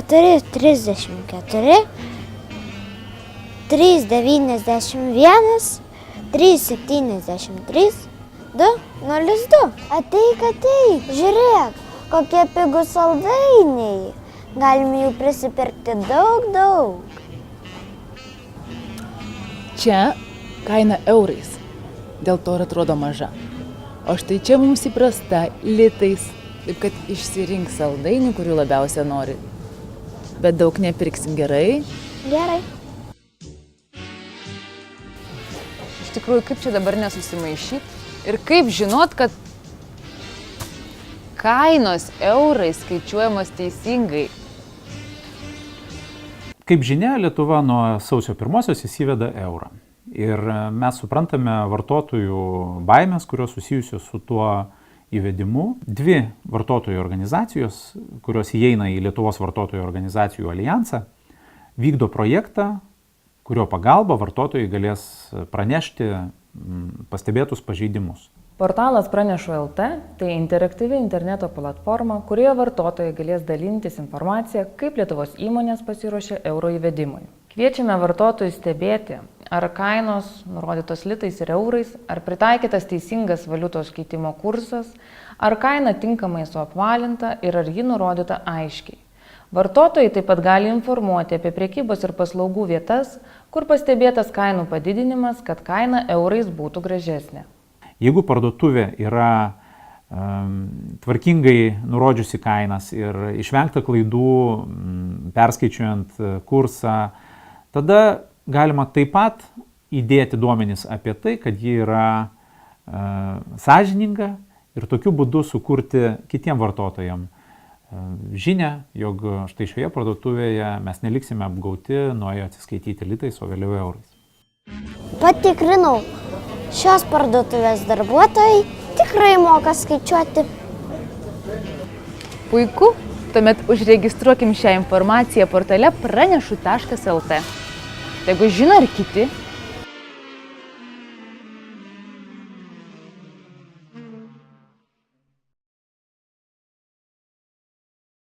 4,34, 3,91, 3,73, 2,02. Ateik, žiūrėk, kokie pigūs saldainiai. Galime jų prisipirkti daug. Čia kaina eurais, dėl to ir atrodo maža. O štai čia mums įprasta litais, taip kad išsirink saldainių, kurių labiausia nori. Bet daug nepirksim, gerai? Gerai. Iš tikrųjų, kaip čia dabar nesusimaišyti ir kaip žinot, kad kainos eurais skaičiuojamos teisingai. Kaip žinia, Lietuva nuo sausio 1 įsiveda eurą. Ir mes suprantame vartotojų baimės, kurios susijusios su tuo įvedimu. Dvi vartotojų organizacijos, kurios įeina į Lietuvos vartotojų organizacijų alijansą, vykdo projektą, kurio pagalba vartotojai galės pranešti pastebėtus pažeidimus. Portalas Pranešu LT tai interaktyvi interneto platforma, kurioje vartotojai galės dalintis informaciją, kaip Lietuvos įmonės pasiruošė euro įvedimui. Kviečiame vartotojus stebėti, ar kainos nurodytos litais ir eurais, ar pritaikytas teisingas valiutos keitimo kursas, ar kaina tinkamai suapvalinta ir ar ji nurodyta aiškiai. Vartotojai taip pat gali informuoti apie prekybos ir paslaugų vietas, kur pastebėtas kainų padidinimas, kad kaina eurais būtų gražesnė. Jeigu parduotuvė yra tvarkingai nurodžiusi kainas ir išvengta klaidų perskaičiuojant kursą, tada galima taip pat įdėti duomenis apie tai, kad ji yra sąžininga ir tokiu būdu sukurti kitiem vartotojam žinią, jog štai šioje parduotuvėje mes neliksime apgauti, nuėjo atsiskaityti litais, o vėliau eurais. Patikrinau. Šios parduotuvės darbuotojai tikrai moka skaičiuoti. Puiku, tuomet užregistruokim šią informaciją portale pranešu.lt. Jeigu žino ir kiti,